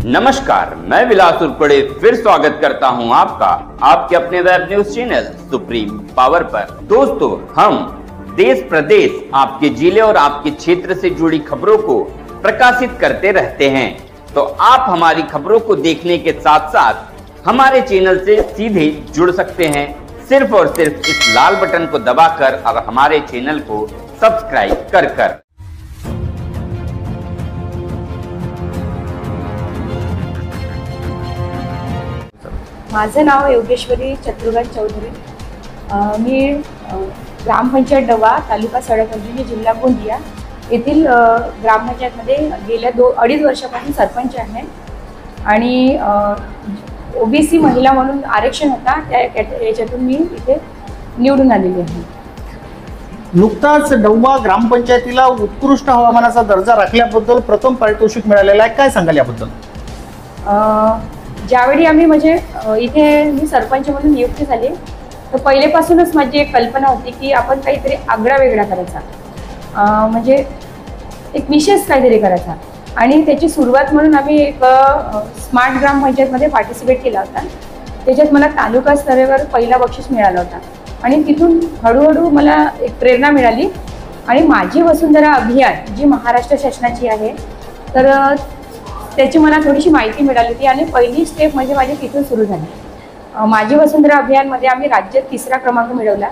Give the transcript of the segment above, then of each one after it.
नमस्कार, मैं विलास उर्पड़े फिर स्वागत करता हूं आपका आपके अपने web news channel Supreme Power पर। दोस्तों, हम देश प्रदेश, आपके जिले और आपके क्षेत्र से जुड़ी खबरों को प्रकाशित करते रहते हैं। तो आप हमारी खबरों को देखने के साथ साथ हमारे चैनल से सीधे जुड़ सकते हैं, सिर्फ और सिर्फ इस लाल बटन को दबाकर और हमारे चैनल को सब्सक्राइब कर। माझं नाव योगेश्वरी चतुर्गण चौधरी। मी ग्रामपंचायत डवा, तालुका सडकअर्जुनी, जिल्हा गोंदिया येथील ग्रामपंचायतमध्ये गेल्या 2-2.5 वर्षापासून सरपंच आहे आणि ओबीसी महिला म्हणून आरक्षण होता याच्यातून मी इथे निवडून आलेली आहे। नुकताच डव्वा ग्रामपंचायतीला उत्कृष्ट हवामानाचा दर्जा राखल्याबद्दल प्रथम पारितोषिक मिळालेलं आहे, काय सांगाल याबद्दल? ज्यावेळी आम्ही म्हणजे इथे मी सरपंच म्हणून नियुक्ती झाली तर पहिलेपासूनच माझी एक कल्पना होती की आपण काहीतरी आगळा वेगळा करायचा, म्हणजे एक विशेष काहीतरी करायचा आणि त्याची सुरुवात म्हणून आम्ही एक स्मार्ट ग्रामपंचायतमध्ये पार्टिसिपेट केला होता। त्याच्यात मला तालुका स्तरावर पहिला बक्षीस मिळाला होता आणि तिथून हळूहळू मला एक प्रेरणा मिळाली आणि माझी वसुंधरा अभियान जी महाराष्ट्र शासनाची आहे तर त्याची मला थोडीशी माहिती मिळाली होती आणि पहिली स्टेप म्हणजे माझी तिथून सुरू झाली। माझी वसुंधरा अभियानमध्ये आम्ही राज्यात 3रा क्रमांक मिळवला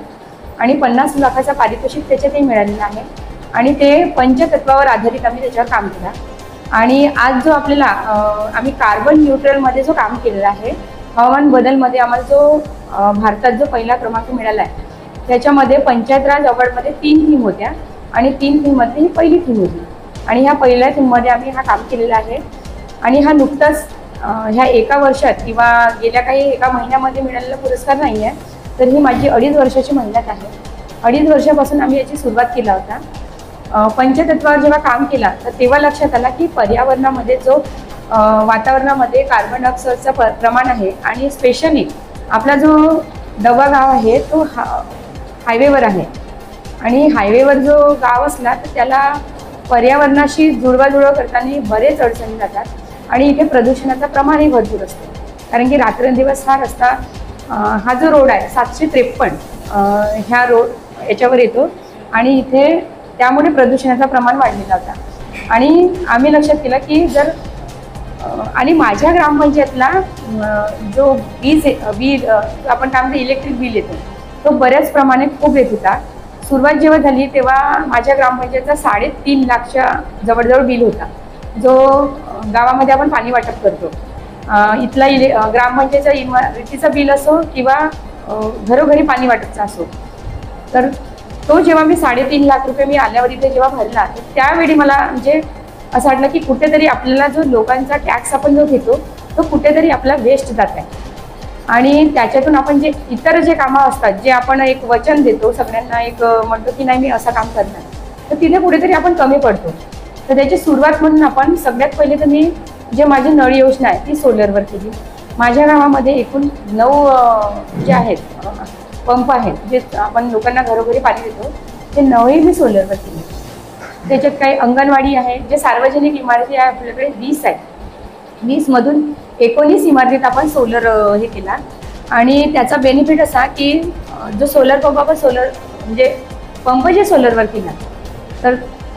आणि 50 लाखाचा पारितोषिक त्याच्यातही मिळालेला आहे आणि ते पंचतत्वावर आधारित आम्ही त्याच्यावर काम केलं आणि आज जो आपल्याला आम्ही कार्बन न्यूट्रलमध्ये जो काम केलेला आहे, हवामान बदलमध्ये आम्हाला जो भारतात जो पहिला क्रमांक मिळाला आहे त्याच्यामध्ये पंचायत राज अवॉर्डमध्ये 3 थीम होत्या आणि 3 थीममध्ये ही पहिली थीम होती आणि ह्या पहिल्या थीममध्ये आम्ही हा काम केलेला आहे आणि हा नुकताच ह्या एका वर्षात किंवा गेल्या काही एका महिन्यामध्ये मिळालेला पुरस्कार नाही आहे, तर ही माझी 2.5 वर्षाची मेहनत आहे। 2.5 वर्षापासून आम्ही याची सुरुवात केला होता। पंचतत्वावर जेव्हा काम केला तर तेव्हा लक्षात आला की पर्यावरणामध्ये जो वातावरणामध्ये कार्बन डायऑक्साईडचं प्रमाण आहे आणि स्पेशली आपला जो डव्वा गाव आहे तो हायवेवर आहे आणि हायवेवर जो गाव असला तर त्याला पर्यावरणाशी जुळवाजुळव करताना बरेच अडचणी जातात आणि इथे प्रदूषणाचं प्रमाणही भरपूर असतं, कारण की रात्रंदिवस हा रस्ता हा जो रोड आहे 753 ह्या रोड याच्यावर येतो आणि इथे त्यामुळे प्रदूषणाचं प्रमाण वाढलेला होता आणि आम्ही लक्षात केलं की जर आणि माझ्या ग्रामपंचायतला जो वीज आपण काय म्हणतो इलेक्ट्रिक बिल येतो तो बऱ्याच प्रमाणात खूप येत होता। सुरुवात जेव्हा झाली तेव्हा माझ्या ग्रामपंचायतचा 3.5 लाखच्या जवळजवळ बिल होता, जो गावामध्ये आपण पाणी वाटप करतो इथला ग्रामपंचायतच्या इमारतीचं बिल असो किंवा घरोघरी पाणी वाटपचा असो, तर तो जेव्हा मी 3.5 लाख रुपये मी आल्यावर इथे जेव्हा भरला तर त्यावेळी मला म्हणजे असं वाटलं की कुठेतरी आपल्याला जो लोकांचा टॅक्स आपण जो घेतो तो कुठेतरी आपला वेस्ट जात आहे आणि त्याच्यातून आपण जे इतर जे कामं असतात जे आपण एक वचन देतो सगळ्यांना, एक म्हणतो की नाही मी असं काम करणार, तर तिथे कुठेतरी आपण कमी पडतो। तर त्याची सुरुवात म्हणून आपण सगळ्यात पहिले तर मी जे माझी नळ योजना आहे ती सोलरवर केली। माझ्या गावामध्ये एकूण 9 जे आहेत पंप आहेत जे आपण लोकांना घरोघरी पाणी देतो ते 9ही मी सोलरवर केली। त्याच्यात काही अंगणवाडी आहे, जे सार्वजनिक इमारती आहे आपल्याकडे 20 आहेत, 20मधून 19 इमारतीत आपण सोलर हे केला आणि त्याचा बेनिफिट असा की जो सोलर पंप आपण म्हणजे पंप जे सोलरवर केला तर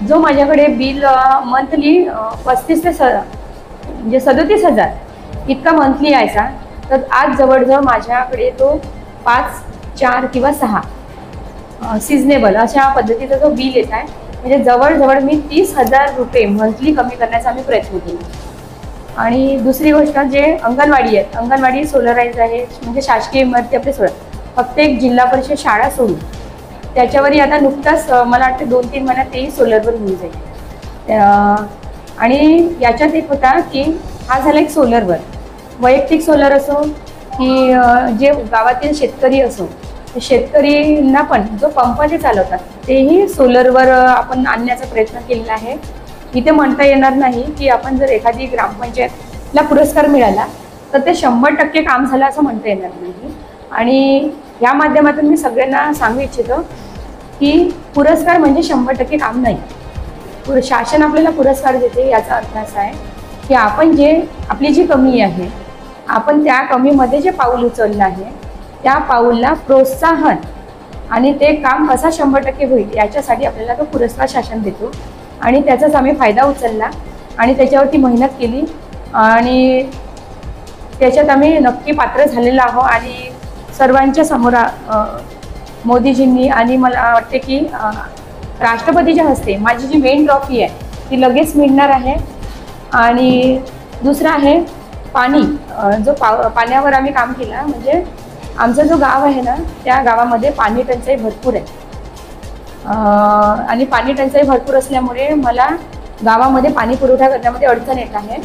जो माझ्याकडे बिल मंथली 35 ते म्हणजे 37,000 इतका मंथली यायचा, तर आज जवळजवळ माझ्याकडे तो 5, 4 किंवा 6 सिजनेबल अशा पद्धतीचा जो बिल येत आहे, म्हणजे जवळजवळ मी 30,000 रुपये मंथली कमी करण्याचा आम्ही प्रयत्न केला। आणि दुसरी गोष्ट जे अंगणवाडी आहेत, अंगणवाडी सोलराईज आहे, म्हणजे शासकीय इमारती आपले सोडा फक्त एक जिल्हा परिषद शाळा सोडून त्याच्यावरही आता नुकताच मला वाटतं 2-3 महिन्यात तेही सोलरवर होऊन जाईल। आणि याच्यात एक होता की हा झाला एक सोलरवर, वैयक्तिक सोलर असो की जे गावातील शेतकरी असो, शेतकरींना पण जो पंप जे चालवतात तेही सोलरवर आपण आणण्याचा प्रयत्न केलेला आहे। इथे म्हणता येणार नाही की आपण जर एखादी ग्रामपंचायतला पुरस्कार मिळाला तर ते 100% काम झालं असं म्हणता येणार नाही आणि या माध्यमातून मी सगळ्यांना सांगू इच्छितो की पुरस्कार म्हणजे 100% काम नाही। शासन आपल्याला पुरस्कार देते याचा अर्थ असा आहे की आपण आपली जी कमी आहे, आपण त्या कमीमध्ये जे पाऊल उचललं आहे त्या पाऊलला प्रोत्साहन आणि ते काम कसा 100% होईल याच्यासाठी आपल्याला तो पुरस्कार शासन देतो आणि त्याचाच आम्ही फायदा उचलला आणि त्याच्यावरती मेहनत केली आणि त्याच्यात आम्ही नक्की पात्र झालेलो आहोत आणि सर्वांच्या समोर मोदीजींनी आणि मला वाटते की राष्ट्रपतीच्या हस्ते माझी जी मेन ट्रॉफी आहे ती लगेच मिळणार आहे। आणि दुसरं आहे पाणी, जो पाण्यावर आम्ही काम केलं, म्हणजे आमचा जो गाव आहे ना त्या गावामध्ये पाणी टंचाई भरपूर आहे आणि पाणी टंचाई भरपूर असल्यामुळे मला गावामध्ये पाणी पुरवठा करण्यामध्ये अडचण येत आहे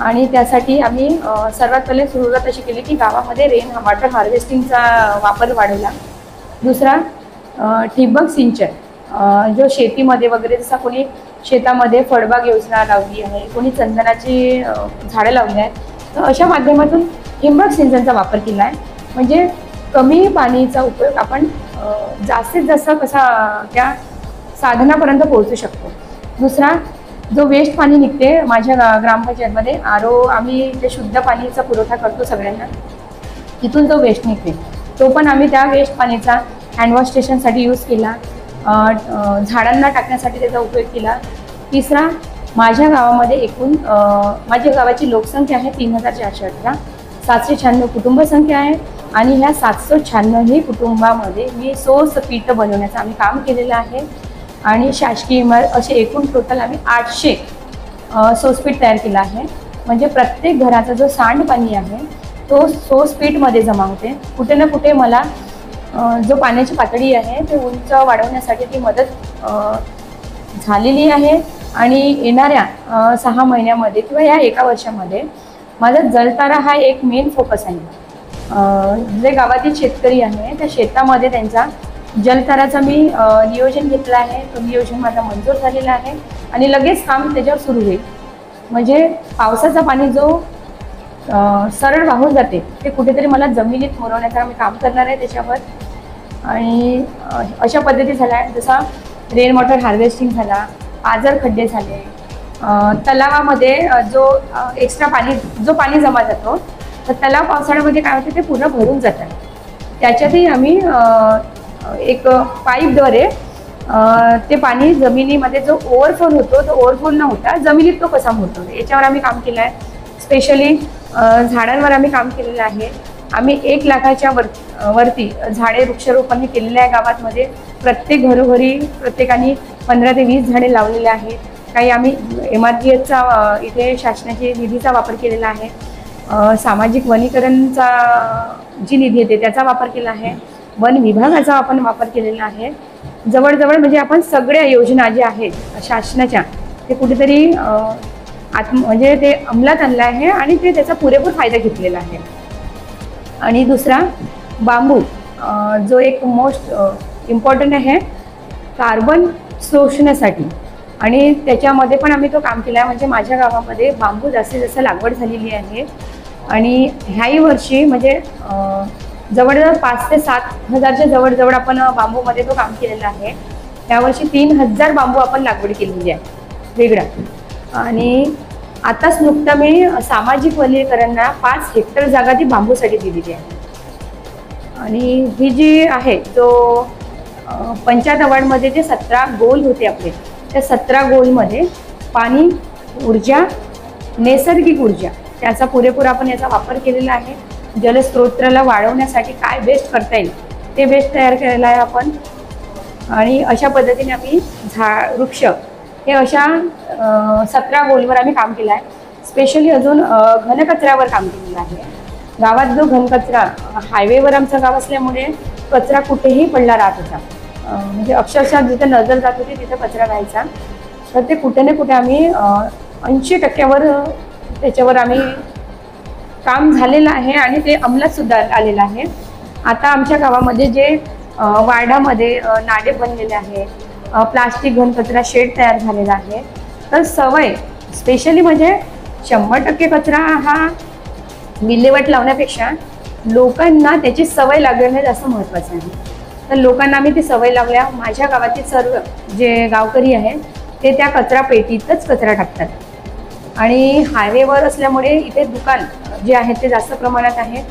आणि त्यासाठी आम्ही सर्वात पहिले सुरुवात अशी केली की गावामध्ये रेन वॉटर हार्वेस्टिंगचा वापर वाढवला। दुसरा ठिबक सिंचन, जो शेतीमध्ये वगैरे जसा कोणी शेतामध्ये फळबाग योजना लावली आहे, कोणी चंदनाची झाडं लावली आहेत, तर अशा माध्यमातून ठिबक सिंचनचा वापर केला आहे, म्हणजे कमी पाणीचा उपयोग आपण जास्तीत जास्त कसा त्या साधनापर्यंत पोहोचू शकतो। दुसरा जो वेस्ट पाणी निघते माझ्या ग्रामपंचायतमध्ये आम्ही ते शुद्ध पाणीचा पुरवठा करतो सगळ्यांना, तिथून जो वेस्ट निघते तो पण आम्ही त्या वेस्ट पाणीचा हँडवॉश स्टेशनसाठी यूज केला, झाडांना टाकण्यासाठी त्याचा उपयोग केला। तिसरा माझ्या गावामध्ये एकूण माझ्या गावाची लोकसंख्या आहे 3418, 796 कुटुंबसंख्या आहे आणि ह्या 796 कुटुंबामध्ये मी सोस पीठ बनवण्याचं आम्ही काम केलेलं आहे आणि शासकीय इमारत असे एकूण टोटल आम्ही 800 सोसपीठ तयार केला आहे। म्हणजे प्रत्येक घराचा जो सांडपाणी आहे तो सोसपीठमध्ये जमा होते। कुठे ना कुठे मला जो पाण्याची पातळी आहे ते उंच वाढवण्यासाठी ती मदत झालेली आहे आणि येणाऱ्या 6 महिन्यामध्ये किंवा या 1 वर्षामध्ये माझा जलतारा हा एक मेन फोकस आहे। जे गावातील शेतकरी आहे त्या शेतामध्ये त्यांचा जलताराचा मी नियोजन घेतला आहे, तो नियोजन माझा मंजूर झालेला आहे आणि लगेच काम त्याच्यावर सुरू होईल। म्हणजे पावसाचा पाणी जो सरळ वाहून जाते ते कुठेतरी मला जमिनीत मुरवण्याचं मी काम करणार आहे त्याच्यावर। आणि अशा पद्धती झाल्या जसा रेन वॉटर हार्वेस्टिंग झाला, पाझर खड्डे झाले, तलावामध्ये जो एक्स्ट्रा पाणी जमा जातो तर तलाव पावसाळ्यामध्ये काय होते ते पूर्ण भरून जातात, त्याच्यातही आम्ही एक पाईपद्वारे ते पाणी जमिनीमध्ये जो ओव्हरफ्लो होतो तो ओव्हरफ्लो न होता जमिनीत तो कसा मुरतो याच्यावर आम्ही काम केलं आहे। स्पेशली झाडांवर आम्ही काम केलेलं आहे। आम्ही 1 लाखाच्या वरती झाडे वृक्षारोपण केलेले आहे गावामध्ये। प्रत्येक घरोघरी प्रत्येकाने 15 ते 20 झाडे लावलेले आहेत। काही आम्ही MRGSचा इथे शासनाच्या निधीचा वापर केलेला आहे, सामाजिक वनीकरणचा जी निधी येते त्याचा वापर केला आहे, वन विभागाचा आपण वापर केलेला आहे। जवळजवळ म्हणजे आपण सगळ्या योजना ज्या आहेत शासनाच्या ते कुठेतरी म्हणजे ते अंमलात आणलं आहे आणि ते त्याचा पुरेपूर फायदा घेतलेला आहे। आणि दुसरा बांबू, जो एक मोस्ट इम्पॉर्टंट आहे कार्बन शोषण्यासाठी आणि त्याच्यामध्ये पण आम्ही तो काम केला आहे। म्हणजे माझ्या गावामध्ये बांबू जास्तीत जास्त लागवड झालेली आहे आणि ह्याही वर्षी म्हणजे जवळजवळ 5 ते 7 हजारच्या जवळ आपण बांबूमध्ये तो काम केलेला आहे। यावर्षी 3000 बांबू आपण लागवड केलेली आहे वेगळा। आणि आताच नुकता मी सामाजिक वनीकरणला 5 हेक्टर जागा ती बांबूसाठी दिलेली आहे। आणि ही जी आहे जो पंचायत अवॉर्डमध्ये जे 17 गोल होते आपले, त्या 17 गोलमध्ये पाणी, ऊर्जा, नैसर्गिक ऊर्जा त्याचा पुरेपूर आपण याचा वापर केलेला आहे। जलस्रोताला वाढवण्यासाठी काय बेस्ट करता येईल ते बेस्ट तयार केलेला आहे आपण। आणि अशा पद्धतीने आम्ही वृक्ष हे अशा 17 गोलवर आम्ही काम केलं आहे। स्पेशली अजून घनकचऱ्यावर काम केलेलं आहे। गावात जो घनकचरा, हायवेवर आमचं गाव असल्यामुळे कचरा कुठेही पडला राहत होता, म्हणजे अक्षरशः जिथे नजर जात होती तिथे कचरा राहायचा, तर ते कुठे ना कुठे आम्ही 80% त्याच्यावर आम्ही काम झालेलं आहे आणि ते अंमलात सुद्धा आलेलं आहे। आता आमच्या गावामध्ये जे वार्डामध्ये नाले बनलेले आहे, प्लास्टिक घनकचरा शेड तयार झालेला आहे, तर सवय स्पेशली म्हणजे 100% कचरा हा विल्हेवाट लावण्यापेक्षा लोकांना त्याची सवय लागणे जास्त महत्त्वाचं आहे। तर लोकांना आम्ही ती सवय लावल्या। माझ्या गावातील सर्व जे गावकरी आहेत ते त्या कचरा पेटीतच कचरा टाकतात आणि हायवेवर असल्यामुळे इथे दुकान जे आहेत ते जास्त प्रमाणात आहेत.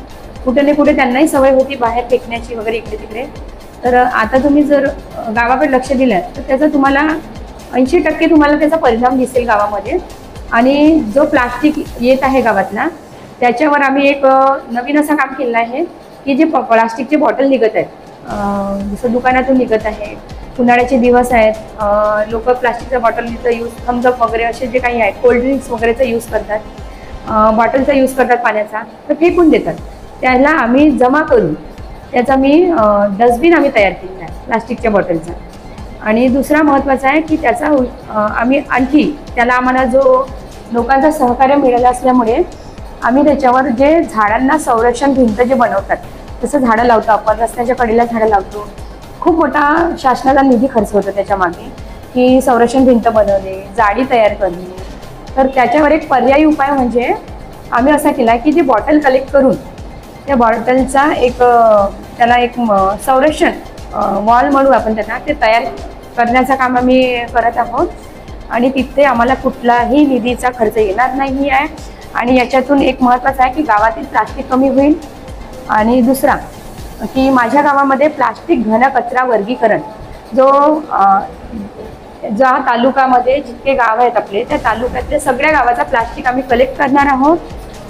कुठे ना कुठे त्यांनाही सवय होती बाहेर फेकण्याची वगैरे इकडे तिकडे. तर आता तुम्ही जर गावाकडे लक्ष दिलं तर त्याचा तुम्हाला 80% तुम्हाला त्याचा परिणाम दिसेल गावामध्ये. आणि जो प्लास्टिक येत आहे गावातला त्याच्यावर आम्ही एक नवीन असं काम केलं आहे की जे प्लास्टिकचे बॉटल निघत आहेत, जसं दुकानातून निघत आहे, उन्हाळ्याचे दिवस आहेत, लोक प्लास्टिकच्या बॉटलचा यूज, थम्सअप वगैरे असे जे काही आहेत, कोल्ड्रिंक्स वगैरेचा यूज करतात, बॉटलचा यूज करतात पाण्याचा, तर फेकून देतात. त्याला आम्ही जमा करून त्याचा डस्टबिन आम्ही तयार केलेला आहे प्लास्टिकच्या बॉटलचा. आणि दुसरा महत्त्वाचा आहे की त्याचा आम्ही आणखी त्याला आम्हाला जो लोकांचा सहकार्य मिळालं असल्यामुळे आम्ही त्याच्यावर जे झाडांना संरक्षण भिंत जे बनवतात तसं झाडं लावतो आपण, रस्त्याच्या कडेला झाडं लावतो. खूप मोठा शासनाचा निधी खर्च होतो त्याच्या मागे की संरक्षण भिंत बनवणे, जाळी तयार करणे. तर त्याच्यावर एक पर्यायी उपाय म्हणजे आम्ही असा केला की जे बॉटल कलेक्ट करून त्या बॉटलचा त्याला एक संरक्षण वॉल म्हणू आपण त्यांना, ते तयार करण्याचं काम आम्ही करत आहोत. आणि तिथे आम्हाला कुठलाही निधीचा खर्च येणार नाही आहे. आणि याच्यातून एक महत्त्वाचं आहे की गावातील प्लास्टिक कमी होईल. आणि दुसरा की माझ्या गावामध्ये प्लास्टिक घन कचरा वर्गीकरण ज्या तालुक्यामध्ये जितके गाव आहेत आपले त्या तालुक्यातल्या सगळ्या गावाचा प्लास्टिक आम्ही कलेक्ट करणार आहोत.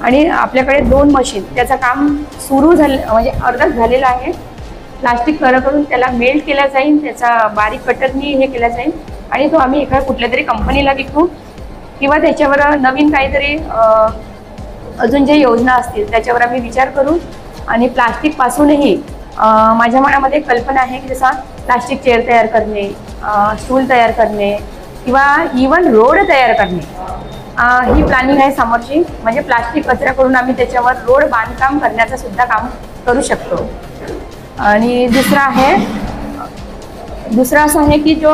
आणि आपल्याकडे 2 मशीन त्याचं काम सुरू झालं, म्हणजे अर्धच झालेलं आहे. प्लास्टिक करून त्याला मेल्ट केला जाईल, त्याचा बारीक कटरनी हे केला जाईल आणि तो आम्ही एका कुठल्या तरी कंपनीला विकू किंवा त्याच्यावर नवीन काहीतरी अजून जे योजना असतील त्याच्यावर आम्ही विचार करू. आणि प्लास्टिकपासूनही माझ्या मनामध्ये कल्पना आहे की जसा प्लास्टिक चेअर तयार करणे, स्टूल तयार करणे किंवा इवन रोड तयार करणे, ही प्लॅनिंग आहे समोरची. म्हणजे प्लास्टिक कचरा करून आम्ही त्याच्यावर रोड बांधकाम करण्याचं सुद्धा काम करू शकतो. आणि दुसरा असं आहे की जो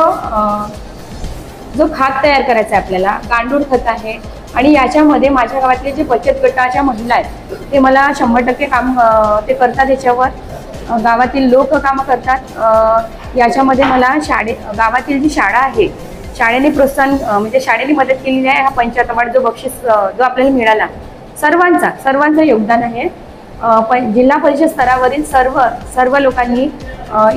खत तयार करायचा आहे आपल्याला, गांडूळ खत आहे. आणि याच्यामध्ये माझ्या गावातले जे बचत गटाच्या महिला आहेत ते मला 100% काम ते करतात. याच्यावर गावातील लोक कामं करतात. याच्यामध्ये मला गावातील जी शाळा आहे, शाळेने प्रोत्साहन म्हणजे शाळेने मदत केलेली आहे. हा 75 अवॉर्ड जो बक्षीस जो आपल्याला मिळाला सर्वांचं योगदान आहे. जिल्हा परिषद स्तरावरील सर्व लोकांनी,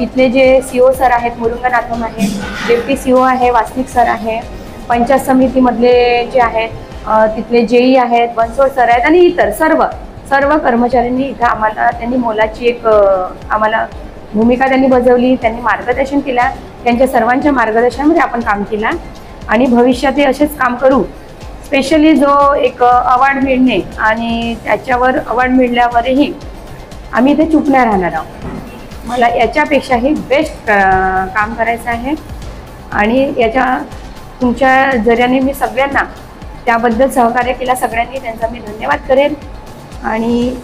इथले जे CO सर आहेत, मुरुंगनाथम आहे, डेप्टी CO आहे, वासनिक सर आहे, पंचायत समितीमधले जे आहेत तिथले JE आहेत, बनसोड सर आहेत आणि इतर सर्व कर्मचाऱ्यांनी इथं आम्हाला त्यांनी मोलाची एक आम्हाला भूमिका त्यांनी बजावली. त्यांनी मार्गदर्शन केला. त्यांच्या सर्वांच्या मार्गदर्शनामध्ये आपण काम केला आणि भविष्यातही असेच काम करू. स्पेशली जो एक अवॉर्ड मिळणे आणि त्याच्यावर अवॉर्ड मिळाल्यावरही आम्ही इथे चूक नाही राहणार आहोत. मला याच्यापेक्षाही बेस्ट काम करायचं आहे आणि तुमच्या जरियाने मी सगळ्यांना त्याबद्दल सहकार्य केला. सगळ्यांनी त्यांचा मी धन्यवाद करेन आणि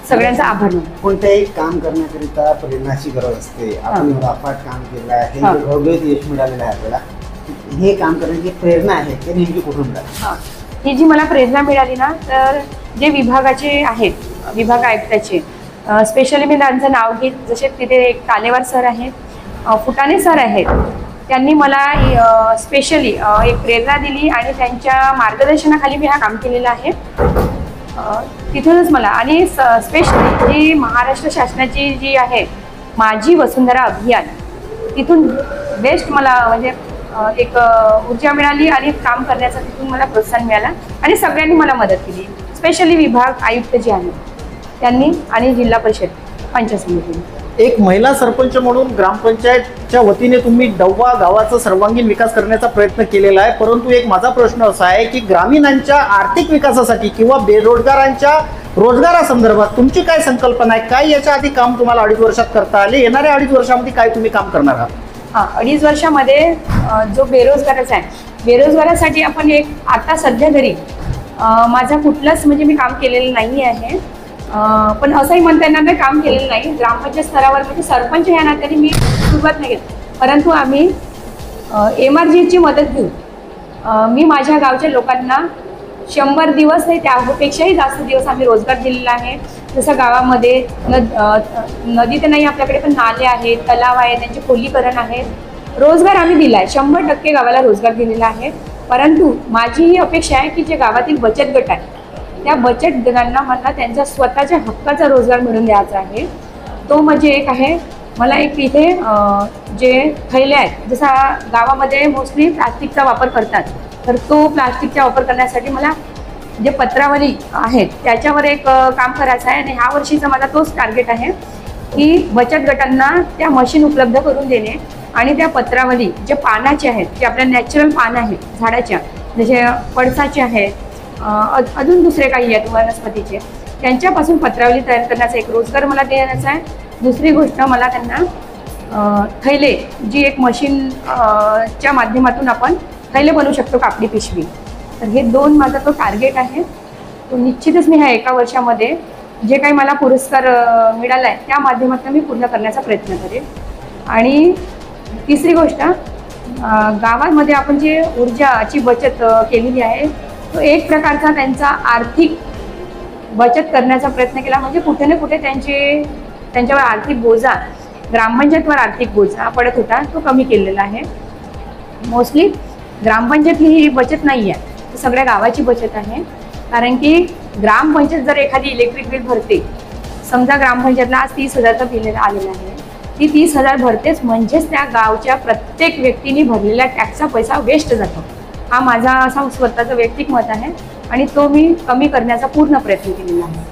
सगळ्यांचा आभार मानतो. कोणत्याही काम करण्याकरिता प्रेरणाची गरज असते. आपण अफाट काम केलं आहे, घवघवीत यश मिळालेलं आहे आपल्याला. हे काम करण्याची प्रेरणा आहे ते नेमकी कुठून मिळाली? ही जी मला प्रेरणा मिळाली ना, तर जे विभागाचे आहेत, विभाग आयुक्ताचे, स्पेशली मी त्यांचं नाव घेत, जसे तिथे एक तालेवार सर आहेत, फुटाणे सर आहेत, त्यांनी मला स्पेशली एक प्रेरणा दिली आणि त्यांच्या मार्गदर्शनाखाली मी हा काम केलेलं आहे. तिथूनच मला आणि स्पेशली जी महाराष्ट्र शासनाची जी आहे माझी वसुंधरा अभियान, तिथून बेस्ट मला म्हणजे एक ऊर्जा मिळाली आणि काम करण्याचा तिथून मला प्रोत्साहन मिळाला आणि सगळ्यांनी मला मदत केली. स्पेशली विभाग आयुक्त जे आहेत त्यांनी आणि जिल्हा परिषद पंचायत समितीने. एक महिला सरपंच म्हणून ग्रामपंचायतच्या वतीने तुम्ही डव्वा गावाचा सर्वांगीण विकास करण्याचा प्रयत्न केलेला आहे. परंतु एक माझा प्रश्न असा आहे की ग्रामीणांच्या आर्थिक विकासासाठी किंवा बेरोजगारांच्या रोजगारासंदर्भात तुमची काय संकल्पना आहे? काय याच्या आधी काम तुम्हाला 2.5 वर्षात करता आले? येणाऱ्या 2.5 वर्षामध्ये काय तुम्ही काम करणार आहात? 2.5 वर्षामध्ये जो बेरोजगाराचा आहे, बेरोजगारासाठी आपण एक आता सध्या तरी माझा कुठलाच म्हणजे मी काम केलेलं नाही आहे. पण असंही म्हणता येणार नाही काम केलेलं नाही. ग्रामपंचायत स्तरावर म्हणजे सरपंच या नात्याने मी सुरुवात नाही केली, परंतु आम्ही MRGची मदत घेऊन मी माझ्या गावच्या लोकांना 100 दिवस नाही त्यापेक्षाही जास्त दिवस आम्ही रोजगार दिलेला आहे. जसं गावामध्ये नदी तर नाही आपल्याकडे, पण नाले आहेत, तलाव आहेत, त्यांचे खोलीकरण आहे, रोजगार आम्ही दिला आहे. 100% गावाला रोजगार दिलेला आहे. परंतु माझी ही अपेक्षा आहे की जे गावातील बचत गट आहे त्या बचत गटांना मला त्यांचा स्वतःच्या हक्काचा रोजगार मिळून द्यायचा आहे। तो म्हणजे एक आहे, मला एक इथे जे थैले आहेत, जसा गावामध्ये मोस्टली प्लास्टिकचा वापर करतात, तर तो प्लास्टिकचा वापर करण्यासाठी मला जे पत्रावली आहेत त्याच्यावर एक काम करायचं आहे। आणि ह्या वर्षीचा माझा तोच टार्गेट आहे की बचत गटांना त्या मशीन उपलब्ध करून देणे आणि त्या पत्रावली जे पानाचे आहेत, जे आपल्या नॅचरल पानं आहेत झाडाच्या, जसे पळसाचे आहेत, अजून दुसरे काही आहेत वनस्पतीचे, त्यांच्यापासून पत्रावली तयार करण्याचा एक रोजगार मला देण्याचा आहे। दुसरी गोष्ट, मला त्यांना थैले, जी एक मशीन च्या माध्यमातून आपण थैले बनवू शकतो, कापडी पिशवी, तर हे 2 माझा तो टार्गेट आहे। तो निश्चितच मी ह्या एका वर्षामध्ये जे काही मला पुरस्कार मिळाला आहे त्या माध्यमातून मी पूर्ण करण्याचा प्रयत्न करेन। आणि तिसरी गोष्ट, गावामध्ये आपण जे ऊर्जाची बचत केलेली आहे, तो एक प्रकारचा त्यांचा आर्थिक बचत करण्याचा प्रयत्न केला, म्हणजे कुठे ना कुठे त्यांच्यावर आर्थिक बोजा, ग्रामपंचायतवर आर्थिक बोजा पडत होता, तो कमी केलेला आहे। मोस्टली ग्रामपंचायतली ही बचत नाही आहे, सगळ्या गावाची बचत आहे। कारण की ग्रामपंचायत जर एखादी इलेक्ट्रिक बिल भरते, समजा ग्रामपंचायतला आज 30,000चं बिल आलेलं आहे, ती 30,000 भरतेच, म्हणजेच त्या गावच्या प्रत्येक व्यक्तीने भरलेला टॅक्सचा पैसा वेस्ट जातो। हा माझा असा स्वतःचं वैयक्तिक मत आहे आणि तो मी कमी करण्याचा पूर्ण प्रयत्न केलेला आहे।